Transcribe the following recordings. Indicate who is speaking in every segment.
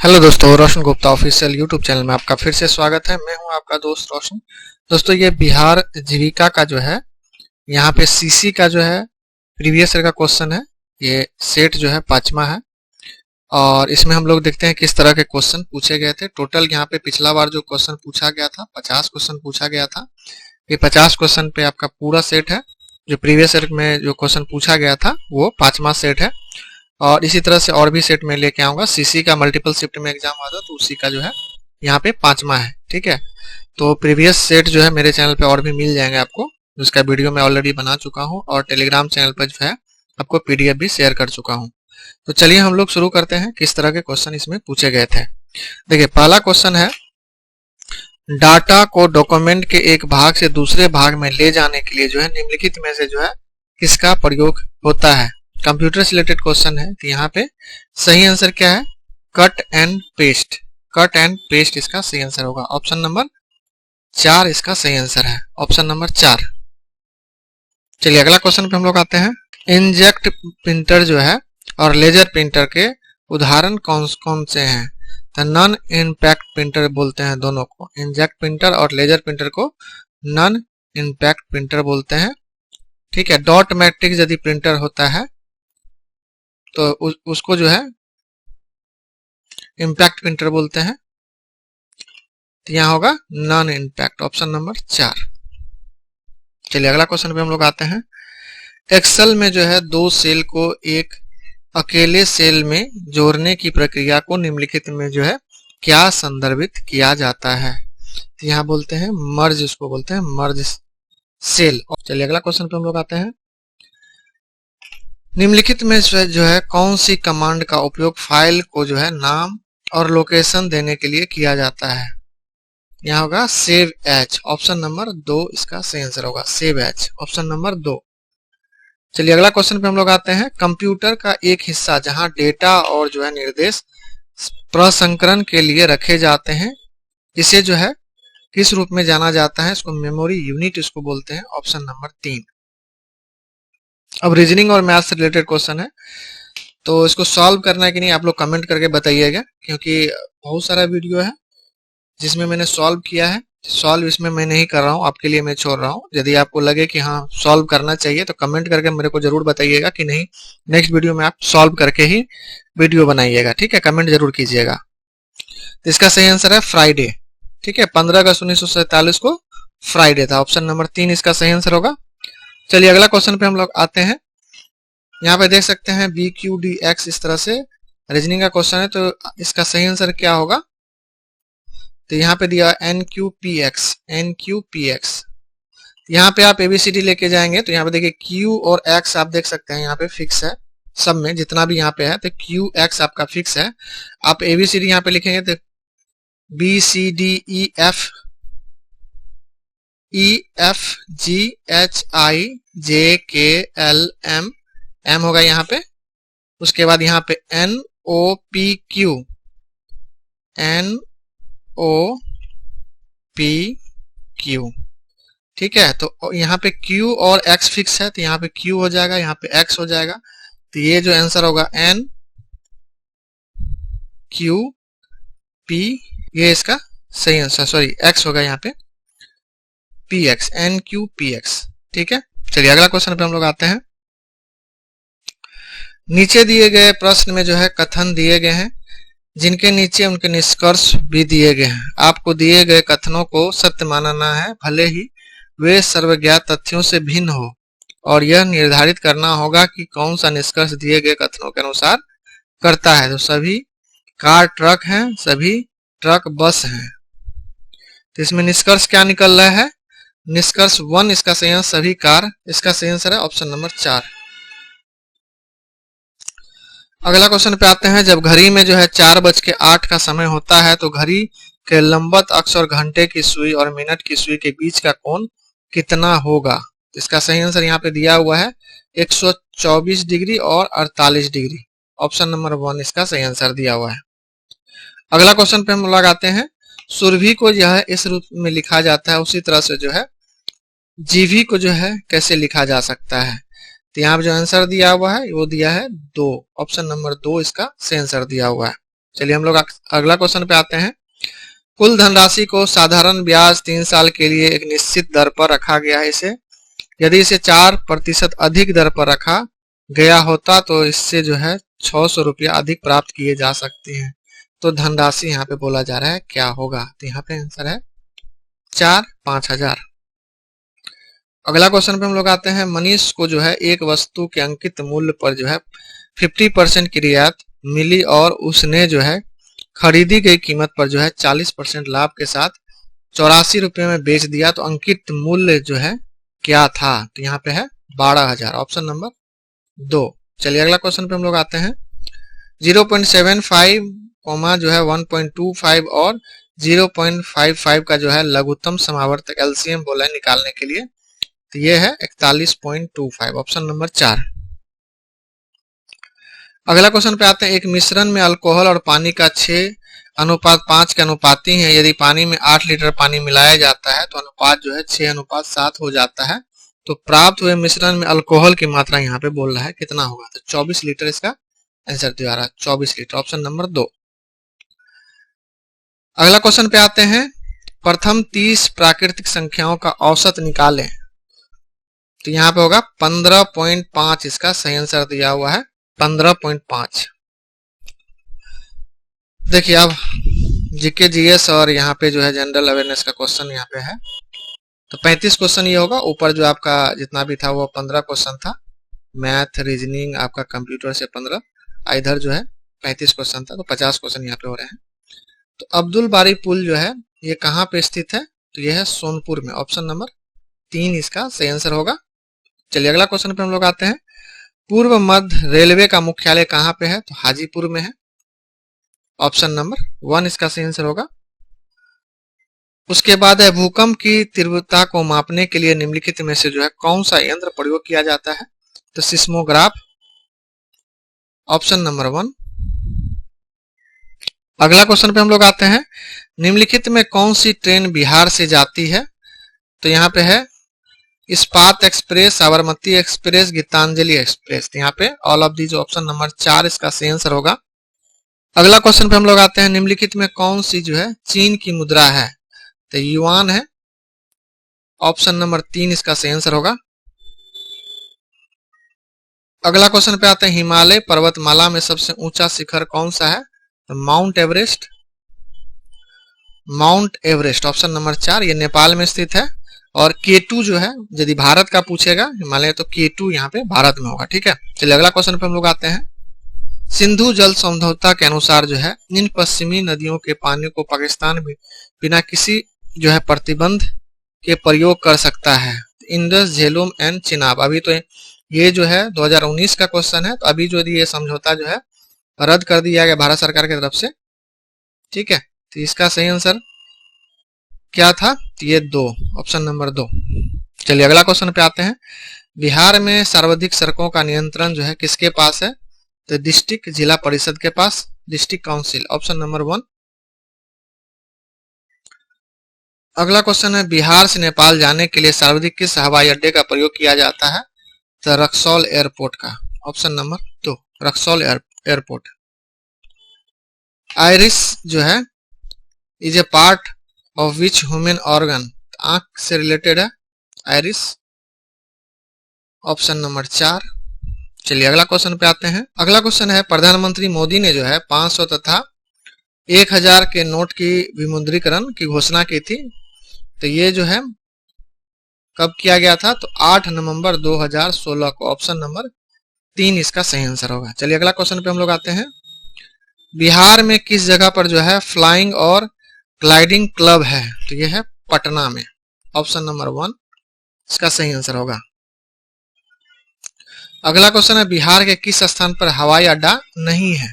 Speaker 1: Hello दोस्तों, रोशन Gupta official YouTube channel में आपका फिर से स्वागत है। मैं हूं आपका दोस्त रोशन। दोस्तों, ये बिहार जीविका का जो है यहाँ पे सीसी का जो है प्रीवियस ईयर का क्वेश्चन है। ये सेट जो है 5वां है और इसमें हम लोग देखते हैं किस तरह के क्वेश्चन पूछे गए थे। टोटल यहाँ पे पिछला बार जो क्वेश्चन पूछा गया था 50 क्वेश्चन पूछा गया था। ये 50 क्वेश्चन पे आपका पूरा सेट है। जो प्रीवियस ईयर में जो क्वेश्चन पूछा गया था वो 5वां सेट है और इसी तरह से और भी सेट में लेके आऊंगा। सीसी का मल्टीपल शिफ्ट में एग्जाम आता तो उसी का जो है यहाँ पे 5वां है। ठीक है, तो प्रीवियस सेट जो है मेरे चैनल पे और भी मिल जाएंगे आपको, जिसका वीडियो मैं ऑलरेडी बना चुका हूँ और टेलीग्राम चैनल पर जो है आपको पीडीएफ भी शेयर कर चुका हूँ। तो चलिए हम लोग शुरू करते हैं किस तरह के क्वेश्चन इसमें पूछे गए थे। देखिए, पहला क्वेश्चन है, डाटा को डॉक्यूमेंट के एक भाग से दूसरे भाग में ले जाने के लिए जो है निम्नलिखित में से जो है किसका प्रयोग होता है। कंप्यूटर से रिलेटेड क्वेश्चन है। तो यहाँ पे सही आंसर क्या है? Cut and paste. Cut and paste इसका सही आंसर होगा। ऑप्शन नंबर 4 इसका सही आंसर है। Option number 4। चलिए अगला क्वेश्चन पे हम लोग आते हैं। इंजेक्ट प्रिंटर जो है और लेजर प्रिंटर के उदाहरण कौन कौन से हैं? तो नॉन इम्पैक्ट प्रिंटर बोलते हैं दोनों को। इंजेक्ट प्रिंटर और लेजर प्रिंटर को नॉन इम्पैक्ट प्रिंटर बोलते हैं। ठीक है, डॉट मैट्रिक्स यदि प्रिंटर होता है तो उसको जो है इम्पैक्ट प्रिंटर बोलते हैं। तो यहां होगा नॉन इम्पैक्ट। Option number 4। चलिए अगला क्वेश्चन पे हम लोग आते हैं। एक्सेल में जो है 2 सेल को एक अकेले सेल में जोड़ने की प्रक्रिया को निम्नलिखित में जो है क्या संदर्भित किया जाता है? तो यहाँ बोलते हैं मर्ज, इसको बोलते हैं मर्ज सेल। चलिए अगला क्वेश्चन पे हम लोग आते हैं। निम्नलिखित में जो है कौन सी कमांड का उपयोग फाइल को जो है नाम और लोकेशन देने के लिए किया जाता है? यहाँ होगा सेव एज। ऑप्शन नंबर 2 इसका सही आंसर होगा, सेव एज। Option number 2। चलिए अगला क्वेश्चन पे हम लोग आते हैं। कंप्यूटर का एक हिस्सा जहां डेटा और जो है निर्देश प्रसंस्करण के लिए रखे जाते हैं, इसे जो है किस रूप में जाना जाता है? इसको मेमोरी यूनिट इसको बोलते हैं। Option number 3। अब रीजनिंग और मैथ से रिलेटेड क्वेश्चन है, तो इसको सॉल्व करना है कि नहीं आप लोग कमेंट करके बताइएगा, क्योंकि बहुत सारा वीडियो है जिसमें मैंने सॉल्व किया है। सॉल्व इसमें मैं नहीं कर रहा हूँ, आपके लिए मैं छोड़ रहा हूँ। यदि आपको लगे कि हाँ सॉल्व करना चाहिए तो कमेंट करके मेरे को जरूर बताइएगा कि नहीं, नेक्स्ट वीडियो में आप सॉल्व करके ही वीडियो बनाइएगा। ठीक है, कमेंट जरूर कीजिएगा। तो इसका सही आंसर है फ्राइडे। ठीक है, 15 अगस्त 1947 को फ्राइडे था। ऑप्शन नंबर 3 इसका सही आंसर होगा। चलिए अगला क्वेश्चन पे हम लोग आते हैं। यहाँ पे देख सकते हैं BQDX, इस तरह से रीजनिंग का क्वेश्चन है, तो इसका सही आंसर क्या होगा? तो यहाँ पे दिया NQPX। NQPX यहाँ पे आप ABCD लेके जाएंगे तो यहाँ पे देखिए Q और X आप देख सकते हैं यहाँ पे फिक्स है, सब में जितना भी यहाँ पे है, तो QX आपका फिक्स है। आप ABCD यहाँ पे लिखेंगे तो BCDEF EFGHIJKLM M होगा यहाँ पे। उसके बाद यहाँ पे NOPQ NOPQ। ठीक है, तो यहाँ पे Q और X फिक्स है, तो यहाँ पे Q हो जाएगा, यहाँ पे X हो जाएगा। तो ये जो आंसर होगा NQP, ये इसका सही आंसर, सॉरी X होगा यहाँ पे PX, NQPX। ठीक है, चलिए अगला क्वेश्चन पे हम लोग आते हैं। नीचे दिए गए प्रश्न में जो है कथन दिए गए हैं, जिनके नीचे उनके निष्कर्ष भी दिए गए हैं। आपको दिए गए कथनों को सत्य मानना है, भले ही वे सर्वज्ञात तथ्यों से भिन्न हो, और यह निर्धारित करना होगा कि कौन सा निष्कर्ष दिए गए कथनों के अनुसार करता है। तो सभी कार ट्रक हैं, सभी ट्रक बस हैं। तो इसमें निष्कर्ष क्या निकल रहा है? निष्कर्ष 1 इसका सही आंसर, सभी कार इसका सही आंसर है। Option number 4। अगला क्वेश्चन पे आते हैं। जब घड़ी में जो है 4:08 का समय होता है तो घड़ी के लंबवत अक्ष और घंटे की सुई और मिनट की सुई के बीच का कोण कितना होगा? इसका सही आंसर यहाँ पे दिया हुआ है 124 डिग्री और 48 डिग्री। ऑप्शन नंबर 1 इसका सही आंसर दिया हुआ है। अगला क्वेश्चन पे हम लोग आते हैं। सुरभि को जो है इस रूप में लिखा जाता है, उसी तरह से जो है जीभी को जो है कैसे लिखा जा सकता है? तो यहाँ पे जो आंसर दिया हुआ है वो दिया है 2। ऑप्शन नंबर 2 इसका सही आंसर दिया हुआ है। चलिए हम लोग अगला क्वेश्चन पे आते हैं। कुल धनराशि को साधारण ब्याज 3 साल के लिए एक निश्चित दर पर रखा गया है। इसे यदि इसे 4% अधिक दर पर रखा गया होता तो इससे जो है 600 रुपया अधिक प्राप्त किए जा सकते हैं। तो धनराशि यहाँ पे बोला जा रहा है क्या होगा, तो यहाँ पे आंसर है 5000। अगला क्वेश्चन पे हम लोग आते हैं। मनीष को जो है एक वस्तु के अंकित मूल्य पर जो है 50% की रियायत मिली और उसने जो है खरीदी गई कीमत पर जो है 40% लाभ के साथ 84 रुपये में बेच दिया, तो अंकित मूल्य जो है क्या था, तो यहाँ पे है 12000, ऑप्शन नंबर 2। चलिए अगला क्वेश्चन पे हम लोग आते हैं। 0.75 जो है 1.25 और 0.55 का जो है लघुत्तम समावर्तक एलसीएम बोला है निकालने के लिए, तो ये है 41.25, ऑप्शन नंबर 4। अगला क्वेश्चन पे आते हैं। एक मिश्रण में अल्कोहल और पानी का 6:5 के अनुपाती है। यदि पानी में 8 लीटर पानी मिलाया जाता है तो अनुपात जो है 6:7 हो जाता है। तो प्राप्त हुए मिश्रण में अल्कोहल की मात्रा यहाँ पे बोल रहा है कितना होगा, तो 24 लीटर इसका आंसर दिया रहा है, 24 लीटर, ऑप्शन नंबर 2। अगला क्वेश्चन पे आते हैं। प्रथम 30 प्राकृतिक संख्याओं का औसत निकालें, तो यहाँ पे होगा 15.5, इसका सही आंसर दिया हुआ है 15.5। देखिए अब जीके जीएस और यहाँ पे जो है जनरल अवेयरनेस का क्वेश्चन यहाँ पे है, तो 35 क्वेश्चन ये होगा। ऊपर जो आपका जितना भी था वो 15 क्वेश्चन था, मैथ रीजनिंग आपका कंप्यूटर से 15, इधर जो है 35 क्वेश्चन था, तो 50 क्वेश्चन यहाँ पे हो रहे हैं। तो अब्दुल बारी पुल जो है ये कहाँ पे स्थित है, तो ये है सोनपुर में, ऑप्शन नंबर 3 इसका सही आंसर होगा। चलिए अगला क्वेश्चन पे हम लोग आते हैं। पूर्व मध्य रेलवे का मुख्यालय कहाँ पे है, तो हाजीपुर में है, ऑप्शन नंबर 1 इसका सही आंसर होगा। उसके बाद है भूकंप की तीव्रता को मापने के लिए निम्नलिखित में से जो है कौन सा यंत्र प्रयोग किया जाता है, तो सिस्मोग्राफ, ऑप्शन नंबर 1। अगला क्वेश्चन पे हम लोग आते हैं। निम्नलिखित में कौन सी ट्रेन बिहार से जाती है, तो यहाँ पे है Ispat express, Sabarmati express, Gitanjali express, तो यहाँ पे all of these, option number 4 इसका सही आंसर होगा। अगला क्वेश्चन पे हम लोग आते हैं। निम्नलिखित में कौन सी जो है चीन की मुद्रा है, तो युआन है, ऑप्शन नंबर 3 इसका सही आंसर होगा। अगला क्वेश्चन पे आते हैं। हिमालय पर्वतमाला में सबसे ऊंचा शिखर कौन सा है, तो mount Everest, mount Everest, option number 4, ये नेपाल में स्थित है। और K2 जो है यदि भारत का पूछेगा हिमालय, तो K2 यहाँ पे भारत में होगा, ठीक है। चलिए अगला क्वेश्चन पे हम लोग आते हैं। सिंधु जल समझौता के अनुसार जो है इन पश्चिमी नदियों के पानी को पाकिस्तान भी बिना किसी जो है प्रतिबंध के प्रयोग कर सकता है, इंडस, झेलुम एंड चिनाब। अभी तो ये जो है 2019 का क्वेश्चन है, तो अभी जो ये समझौता जो है रद्द कर दिया गया भारत सरकार की तरफ से, ठीक है। तो इसका सही आंसर क्या था, तो ये 2, ऑप्शन नंबर 2। चलिए अगला क्वेश्चन पे आते हैं। बिहार में सर्वाधिक सड़कों का नियंत्रण जो है किसके पास है, तो डिस्ट्रिक्ट जिला परिषद के पास, डिस्ट्रिक्ट काउंसिल, ऑप्शन नंबर 1। अगला क्वेश्चन है। बिहार से नेपाल जाने के लिए सर्वाधिक किस हवाई अड्डे का प्रयोग किया जाता है, तो रक्सौल एयरपोर्ट का, option number 2, Raxaul airport. Iris जो है is a part of which human organ, आंख से रिलेटेड है आइरिस, ऑप्शन नंबर 4। चलिए अगला क्वेश्चन पे आते हैं। अगला क्वेश्चन है। प्रधानमंत्री मोदी ने जो है 500 तथा 1000 के नोट की विमुद्रीकरण की घोषणा की थी, तो ये जो है कब किया गया था, तो 8 नवंबर 2016 को, ऑप्शन नंबर 3 इसका सही आंसर होगा। चलिए अगला क्वेश्चन पे हम लोग आते हैं। बिहार में किस जगह पर जो है फ्लाइंग और ग्लाइडिंग क्लब है, तो ये है पटना में, ऑप्शन नंबर 1 इसका सही आंसर होगा। अगला क्वेश्चन है। बिहार के किस स्थान पर हवाई अड्डा नहीं है,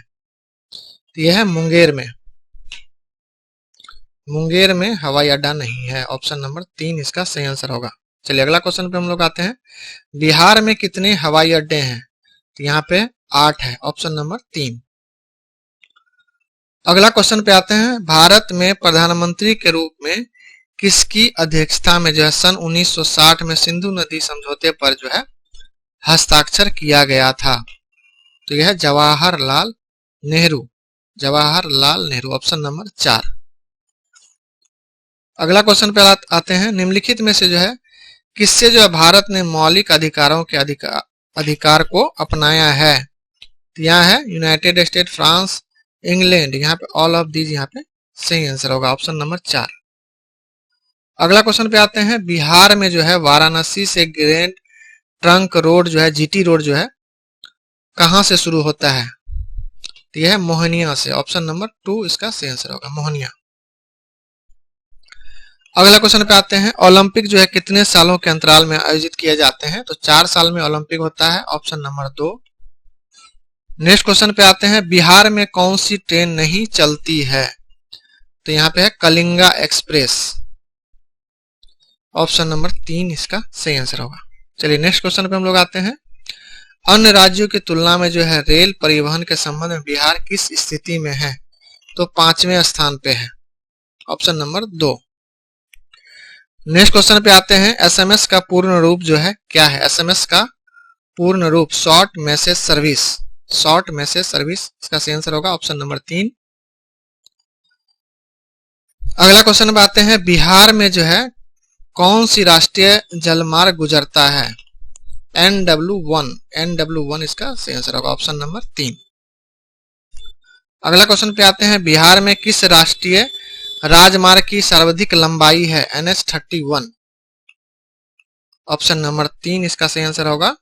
Speaker 1: तो यह है मुंगेर में, मुंगेर में हवाई अड्डा नहीं है, ऑप्शन नंबर 3 इसका सही आंसर होगा। चलिए अगला क्वेश्चन पे हम लोग आते हैं। बिहार में कितने हवाई अड्डे हैं, तो यहाँ पे 8 है, ऑप्शन नंबर 3। अगला क्वेश्चन पे आते हैं। भारत में प्रधानमंत्री के रूप में किसकी अध्यक्षता में जो है सन 1960 में सिंधु नदी समझौते पर जो है हस्ताक्षर किया गया था, तो यह जवाहरलाल नेहरू, जवाहरलाल नेहरू, ऑप्शन नंबर 4। अगला क्वेश्चन पे आते हैं, निम्नलिखित में से जो है किससे जो है भारत ने मौलिक अधिकारों के अधिकार को अपनाया है? तो यहाँ है यूनाइटेड स्टेट, फ्रांस, इंग्लैंड, यहाँ पे ऑल ऑफ दीज यहाँ पे सही आंसर होगा, ऑप्शन नंबर 4। अगला क्वेश्चन पे आते हैं, बिहार में जो है वाराणसी से ग्रैंड ट्रंक रोड जो है, जीटी रोड जो है, कहां से शुरू होता है? तो यह है मोहनिया से, ऑप्शन नंबर 2 इसका सही आंसर होगा, मोहनिया। अगला क्वेश्चन पे आते हैं, ओलंपिक जो है कितने सालों के अंतराल में आयोजित किए जाते हैं? तो 4 साल में ओलंपिक होता है, ऑप्शन नंबर 2। नेक्स्ट क्वेश्चन पे आते हैं, बिहार में कौन सी ट्रेन नहीं चलती है? तो यहाँ पे है कलिंगा एक्सप्रेस, ऑप्शन नंबर 3 इसका सही आंसर होगा। चलिए नेक्स्ट क्वेश्चन पे हम लोग आते हैं, अन्य राज्यों की तुलना में जो है रेल परिवहन के संबंध में बिहार किस स्थिति में है? तो 5वें स्थान पे है, ऑप्शन नंबर 2। नेक्स्ट क्वेश्चन पे आते हैं, एसएमएस का पूर्ण रूप जो है क्या है? एसएमएस का पूर्ण रूप short message service, short message service इसका सही आंसर होगा, ऑप्शन नंबर 3। अगला क्वेश्चन पे आते हैं, बिहार में जो है कौन सी राष्ट्रीय जलमार्ग गुजरता है? NW1, NW1 इसका सही आंसर होगा, ऑप्शन नंबर 3। अगला क्वेश्चन पे आते हैं, बिहार में किस राष्ट्रीय राजमार्ग की सर्वाधिक लंबाई है? NH31, ऑप्शन नंबर 3 इसका सही आंसर होगा।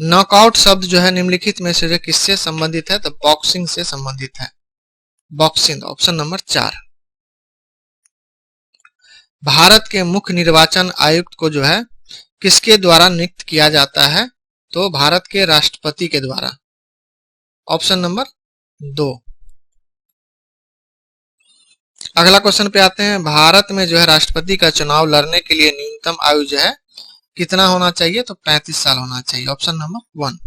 Speaker 1: नॉकआउट शब्द जो है निम्नलिखित में से किससे संबंधित है? तो बॉक्सिंग से संबंधित है, बॉक्सिंग, ऑप्शन नंबर 4। भारत के मुख्य निर्वाचन आयुक्त को जो है किसके द्वारा नियुक्त किया जाता है? तो भारत के राष्ट्रपति के द्वारा, ऑप्शन नंबर 2। अगला क्वेश्चन पे आते हैं, भारत में जो है राष्ट्रपति का चुनाव लड़ने के लिए न्यूनतम आयु जो है कितना होना चाहिए? तो 35 साल होना चाहिए, ऑप्शन नंबर 1।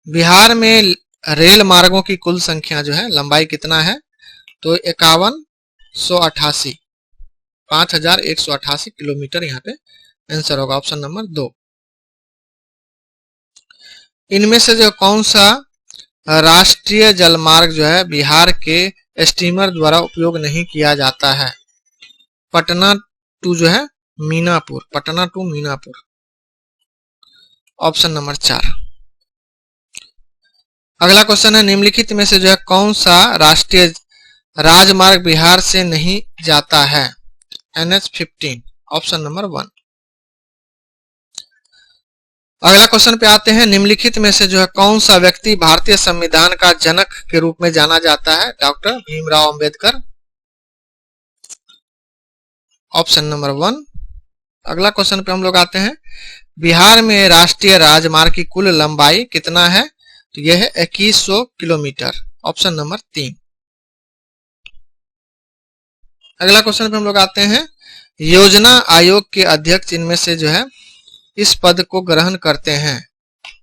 Speaker 1: बिहार में रेल मार्गों की कुल संख्या जो है लंबाई कितना है? तो 5188, 5188 किलोमीटर यहाँ पे आंसर होगा, ऑप्शन नंबर 2। इनमें से जो कौन सा राष्ट्रीय जलमार्ग जो है बिहार के स्टीमर द्वारा उपयोग नहीं किया जाता है? पटना टू जो है Minapur, Patna to Minapur, option number 4। अगला क्वेश्चन है, निम्नलिखित में से जो है कौन सा राष्ट्रीय राजमार्ग बिहार से नहीं जाता है? NH15, option number 1। अगला क्वेश्चन पे आते हैं, निम्नलिखित में से जो है कौन सा व्यक्ति भारतीय संविधान का जनक के रूप में जाना जाता है? Doctor Bhimrao Ambedkar, option number 1। अगला क्वेश्चन पे हम लोग आते हैं, बिहार में राष्ट्रीय राजमार्ग की कुल लंबाई कितना है? तो यह है 2100 किलोमीटर, ऑप्शन नंबर 3। अगला क्वेश्चन पे हम लोग आते हैं, योजना आयोग के अध्यक्ष इनमें से जो है इस पद को ग्रहण करते हैं?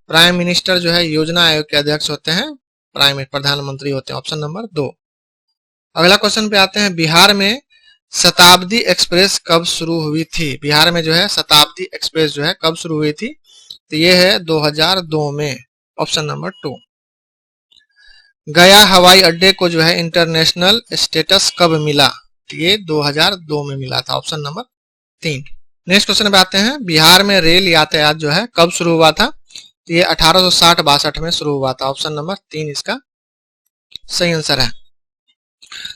Speaker 1: प्राइम मिनिस्टर जो है योजना आयोग के अध्यक्ष होते हैं, प्रधानमंत्री होते हैं, ऑप्शन नंबर 2। अगला क्वेश्चन पे आते हैं, बिहार में शताब्दी एक्सप्रेस कब शुरू हुई थी? बिहार में जो है शताब्दी एक्सप्रेस जो है कब शुरू हुई थी? तो ये है 2002 में, ऑप्शन नंबर 2। गया हवाई अड्डे को जो है इंटरनेशनल स्टेटस कब मिला? तो ये 2002 में मिला था, ऑप्शन नंबर 3। नेक्स्ट क्वेश्चन पे आते हैं, बिहार में रेल यातायात जो है कब शुरू हुआ था? तो ये 1860-62 में शुरू हुआ था, ऑप्शन नंबर 3 इसका सही आंसर है।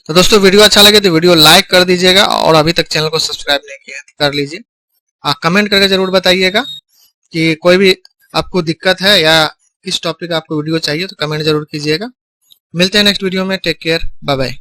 Speaker 1: तो दोस्तों वीडियो अच्छा लगे तो वीडियो लाइक कर दीजिएगा और अभी तक चैनल को सब्सक्राइब नहीं किया तो कर लीजिए। कमेंट करके जरूर बताइएगा कि कोई भी आपको दिक्कत है या किस टॉपिक आपको वीडियो चाहिए, तो कमेंट जरूर कीजिएगा। मिलते हैं नेक्स्ट वीडियो में, टेक केयर, बाय बाय।